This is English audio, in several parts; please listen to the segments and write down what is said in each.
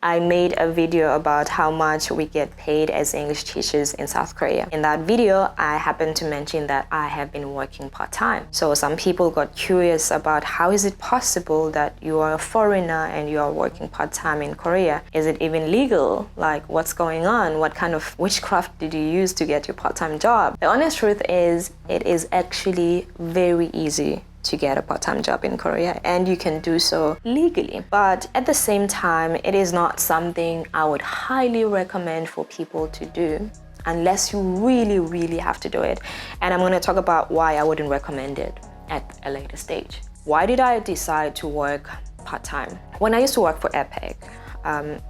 I made a video about how much we get paid as English teachers in South Korea. In that video, I happened to mention that I have been working part-time. So some people got curious about how is it possible that you are a foreigner and you are working part-time in Korea? Is it even legal? Like, what's going on? What kind of witchcraft did you use to get your part-time job? The honest truth is, it is actually very easy to get a part-time job in Korea, and you can do so legally. But at the same time, it is not something I would highly recommend for people to do unless you really have to do it. And I'm going to talk about why I wouldn't recommend it at a later stage. Why did I decide to work part-time? When I used to work for Epic,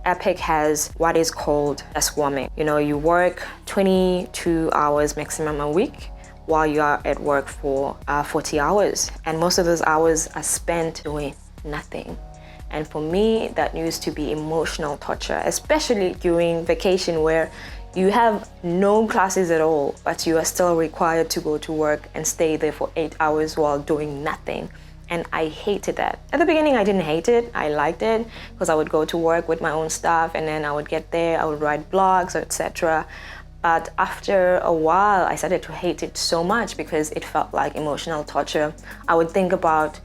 Epic has what is called desk warming. You know, you work 22 hours maximum a week while you are at work for 40 hours. And most of those hours are spent doing nothing. And for me, that used to be emotional torture, especially during vacation where you have no classes at all, but you are still required to go to work and stay there for 8 hours while doing nothing. And I hated that. At the beginning, I didn't hate it. I liked it because I would go to work with my own stuff, and then I would get there, I would write blogs, etc. But after a while, I started to hate it so much because it felt like emotional torture. I would think about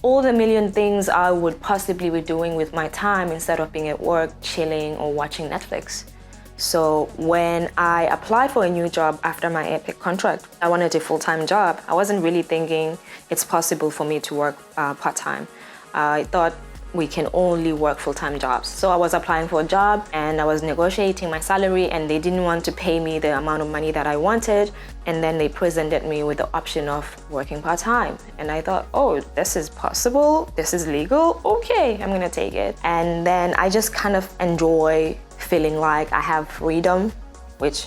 all the million things I would possibly be doing with my time instead of being at work, chilling, or watching Netflix. So when I applied for a new job after my Epic contract, I wanted a full-time job. I wasn't really thinking it's possible for me to work part-time. I thought we can only work full-time jobs. So I was applying for a job and I was negotiating my salary, and they didn't want to pay me the amount of money that I wanted. And then they presented me with the option of working part-time. And I thought, oh, this is possible, this is legal, okay, I'm gonna take it. And then I just kind of enjoy feeling like I have freedom, which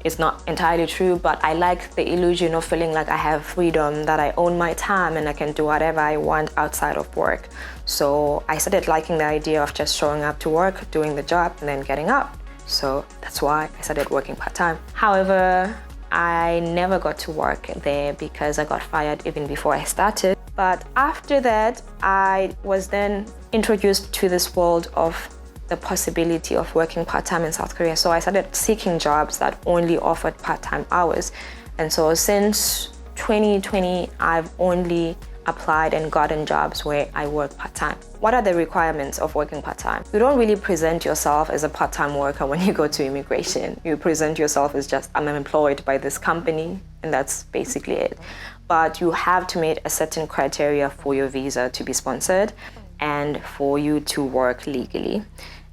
is not entirely true, but I like the illusion of feeling like I have freedom, that I own my time and I can do whatever I want outside of work. So I started liking the idea of just showing up to work, doing the job, and then getting out. So that's why I started working part-time. However, I never got to work there because I got fired even before I started. But after that, I was then introduced to this world of the possibility of working part-time in South Korea. So I started seeking jobs that only offered part-time hours. And so since 2020, I've only applied and gotten jobs where I work part-time. What are the requirements of working part-time? You don't really present yourself as a part-time worker when you go to immigration. You present yourself as just, I'm employed by this company, and that's basically it. But you have to meet a certain criteria for your visa to be sponsored and for you to work legally.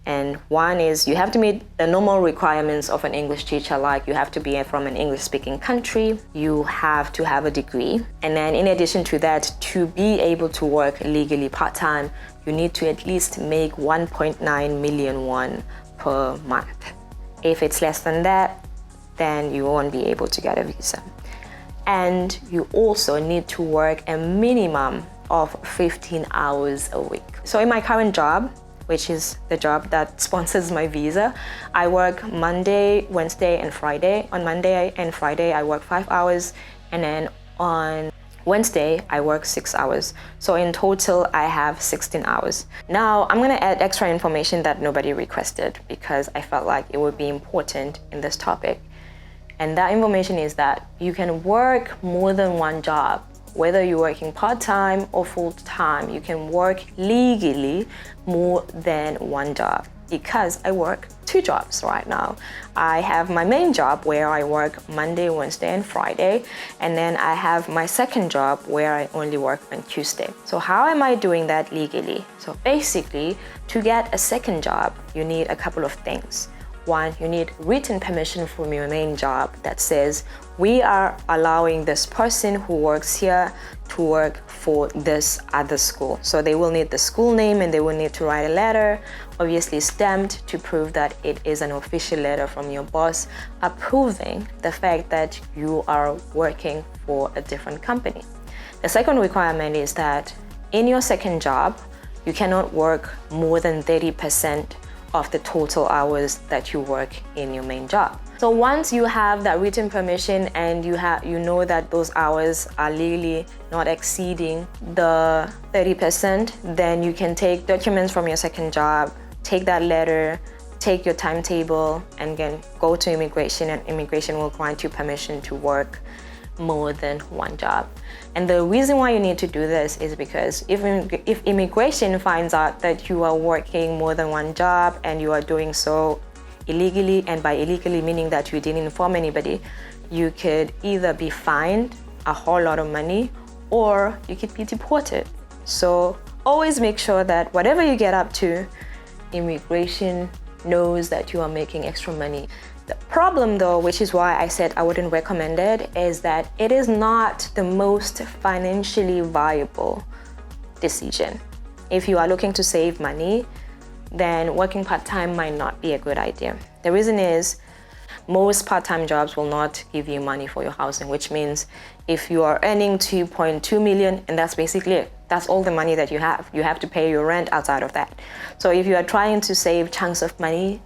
And one is you have to meet the normal requirements of an English teacher, like you have to be from an English-speaking country, you have to have a degree. And then in addition to that, to be able to work legally part-time, you need to at least make 1.9 million won per month. If it's less than that, then you won't be able to get a visa. And you also need to work a minimum of 15 hours a week. So in my current job, which is the job that sponsors my visa, I work Monday, Wednesday, and Friday. On Monday and Friday, I work 5 hours, and then on Wednesday, I work 6 hours. So in total, I have 16 hours. Now, I'm gonna add extra information that nobody requested because I felt like it would be important in this topic. And that information is that you can work more than one job. Whether you're working part-time or full-time, you can work legally more than one job, because I work 2 jobs right now. I have my main job where I work Monday, Wednesday, and Friday, and then I have my second job where I only work on Tuesday. So how am I doing that legally? So basically, to get a second job, you need a couple of things. One, you need written permission from your main job that says, we are allowing this person who works here to work for this other school. So they will need the school name and they will need to write a letter, obviously stamped, to prove that it is an official letter from your boss approving the fact that you are working for a different company. The second requirement is that in your second job, you cannot work more than 30% of the total hours that you work in your main job. So once you have that written permission and you know that those hours are legally not exceeding the 30%, then you can take documents from your second job, take that letter, take your timetable, and then go to immigration, and immigration will grant you permission to work more than one job. And the reason why you need to do this is because if immigration finds out that you are working more than one job and you are doing so illegally, and by illegally meaning that you didn't inform anybody, you could either be fined a whole lot of money or you could be deported. So always make sure that whatever you get up to, immigration knows that you are making extra money. The problem though, which is why I said I wouldn't recommend it, is that it is not the most financially viable decision. If you are looking to save money, then working part-time might not be a good idea. The reason is most part-time jobs will not give you money for your housing, which means if you are earning 2.2 million, and that's basically it, that's all the money that you have to pay your rent outside of that. So if you are trying to save chunks of money,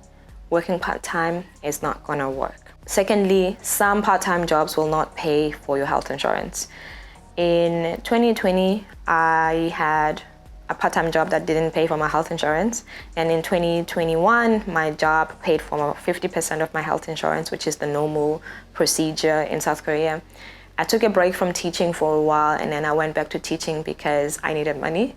working part-time is not gonna work. Secondly, some part-time jobs will not pay for your health insurance. In 2020, I had a part-time job that didn't pay for my health insurance. And in 2021, my job paid for 50% of my health insurance, which is the normal procedure in South Korea. I took a break from teaching for a while, and then I went back to teaching because I needed money.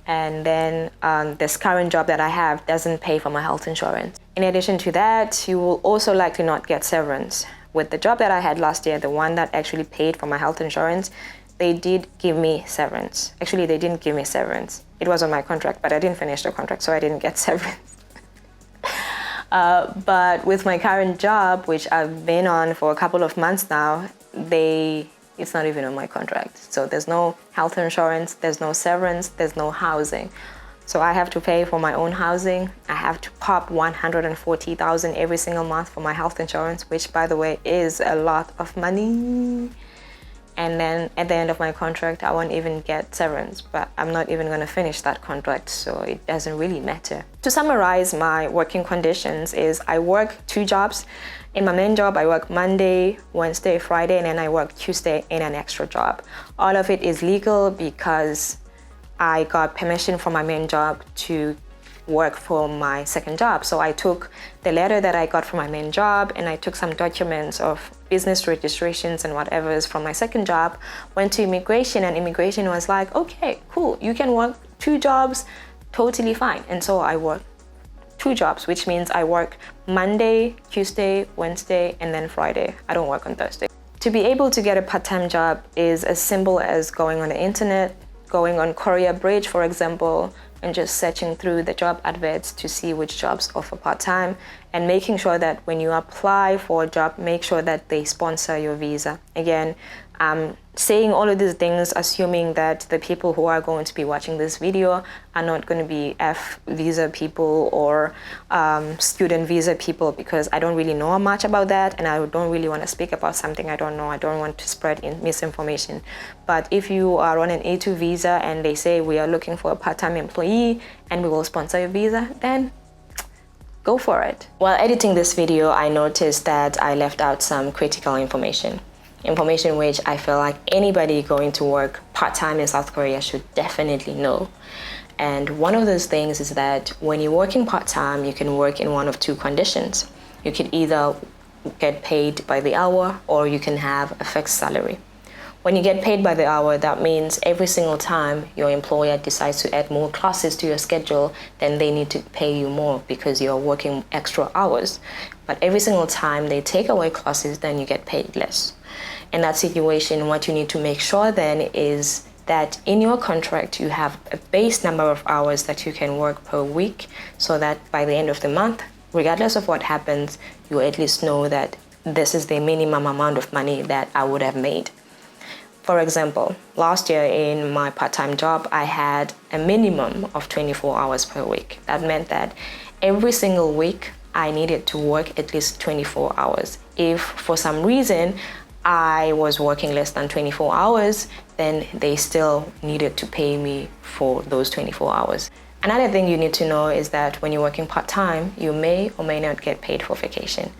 And then this current job that I have doesn't pay for my health insurance. In addition to that, you will also likely not get severance. With the job that I had last year, the one that actually paid for my health insurance, they did give me severance. Actually, they didn't give me severance. It was on my contract, but I didn't finish the contract, so I didn't get severance. But with my current job, which I've been on for a couple of months now, it's not even on my contract. So there's no health insurance, there's no severance, there's no housing. So I have to pay for my own housing. I have to pop 140,000 every single month for my health insurance, which by the way is a lot of money. And then at the end of my contract, I won't even get severance, but I'm not even gonna finish that contract, so it doesn't really matter. To summarize my working conditions is I work 2 jobs. In my main job, I work Monday, Wednesday, Friday, and then I work Tuesday in an extra job. All of it is legal because I got permission from my main job to work for my second job. So I took the letter that I got from my main job and I took some documents of business registrations and whatever is from my second job, went to immigration, and immigration was like, okay, cool, you can work 2 jobs, totally fine. And so I work 2 jobs, which means I work Monday, Tuesday, Wednesday, and then Friday. I don't work on Thursday. To be able to get a part-time job is as simple as going on the internet, going on Korea Bridge, for example, and just searching through the job adverts to see which jobs offer part-time, and making sure that when you apply for a job, make sure that they sponsor your visa. Again, I'm saying all of these things assuming that the people who are going to be watching this video are not going to be F visa people or student visa people, because I don't really know much about that and I don't really want to speak about something I don't know. I don't want to spread misinformation. But if you are on an A2 visa and they say we are looking for a part-time employee and we will sponsor your visa, then go for it. While editing this video, I noticed that I left out some critical information which I feel like anybody going to work part-time in South Korea should definitely know. And one of those things is that when you're working part-time, you can work in one of 2 conditions. You could either get paid by the hour or you can have a fixed salary. When you get paid by the hour, that means every single time your employer decides to add more classes to your schedule, then they need to pay you more because you're working extra hours. But every single time they take away classes, then you get paid less. In that situation, what you need to make sure then is that in your contract, you have a base number of hours that you can work per week, so that by the end of the month, regardless of what happens, you at least know that this is the minimum amount of money that I would have made. For example, last year in my part-time job, I had a minimum of 24 hours per week. That meant that every single week, I needed to work at least 24 hours. If for some reason I was working less than 24 hours, then they still needed to pay me for those 24 hours. Another thing you need to know is that when you're working part-time, you may or may not get paid for vacation.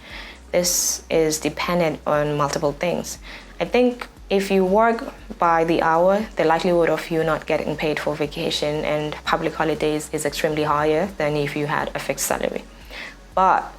This is dependent on multiple things. I think If you work by the hour, the likelihood of you not getting paid for vacation and public holidays is extremely higher than if you had a fixed salary. But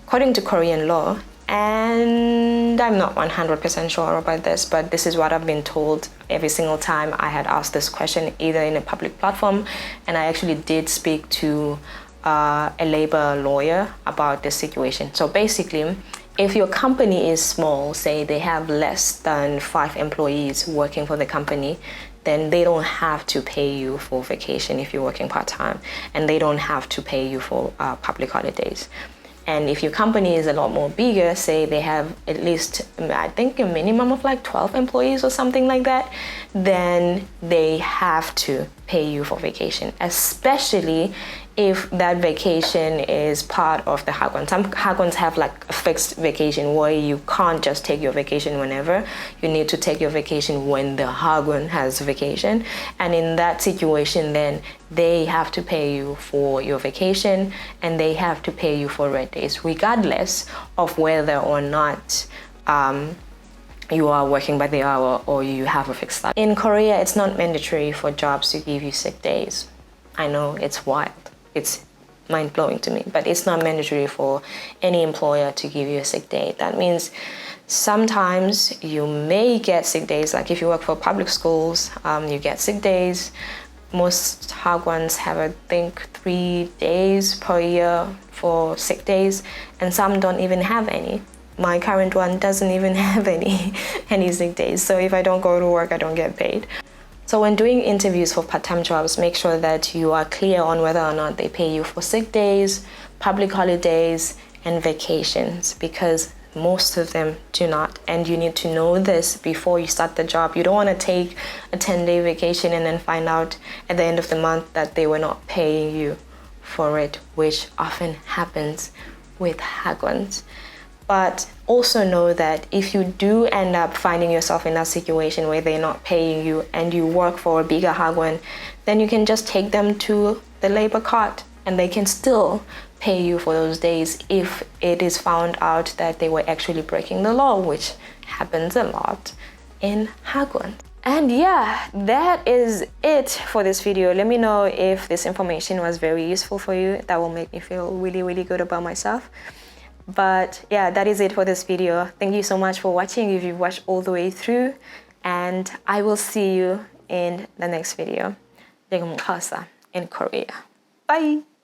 according to Korean law, and I'm not 100% sure about this, but this is what I've been told every single time I had asked this question, either in a public platform, and I actually did speak to a labor lawyer about this situation. So basically, if your company is small, say they have less than 5 employees working for the company, then they don't have to pay you for vacation if you're working part-time, and they don't have to pay you for public holidays. And if your company is a lot more bigger, say they have at least, I think, a minimum of like 12 employees or something like that, then they have to pay you for vacation, especially if that vacation is part of the hagwon. Some hagwons have like a fixed vacation where you can't just take your vacation whenever. You need to take your vacation when the hagwon has vacation. And in that situation, then they have to pay you for your vacation and they have to pay you for red days, regardless of whether or not you are working by the hour or you have a fixed salary. In Korea, it's not mandatory for jobs to give you sick days. I know it's wild. It's mind-blowing to me, but it's not mandatory for any employer to give you a sick day. That means sometimes you may get sick days, like if you work for public schools, you get sick days. Most hagwons have, I think, 3 days per year for sick days, and some don't even have any. My current one doesn't even have any sick days. So if I don't go to work, I don't get paid. So when doing interviews for part-time jobs, make sure that you are clear on whether or not they pay you for sick days, public holidays, and vacations, because most of them do not. And you need to know this before you start the job. You don't want to take a 10-day vacation and then find out at the end of the month that they were not paying you for it, which often happens with hagwons. But also know that if you do end up finding yourself in that situation where they're not paying you and you work for a bigger hagwon, then you can just take them to the labor court and they can still pay you for those days if it is found out that they were actually breaking the law, which happens a lot in hagwon. And yeah, that is it for this video. Let me know if this information was very useful for you. That will make me feel really, really good about myself. But yeah, that is it for this video. Thank you so much for watching if you've watched all the way through, and I will see you in the next video. In Korea. Bye!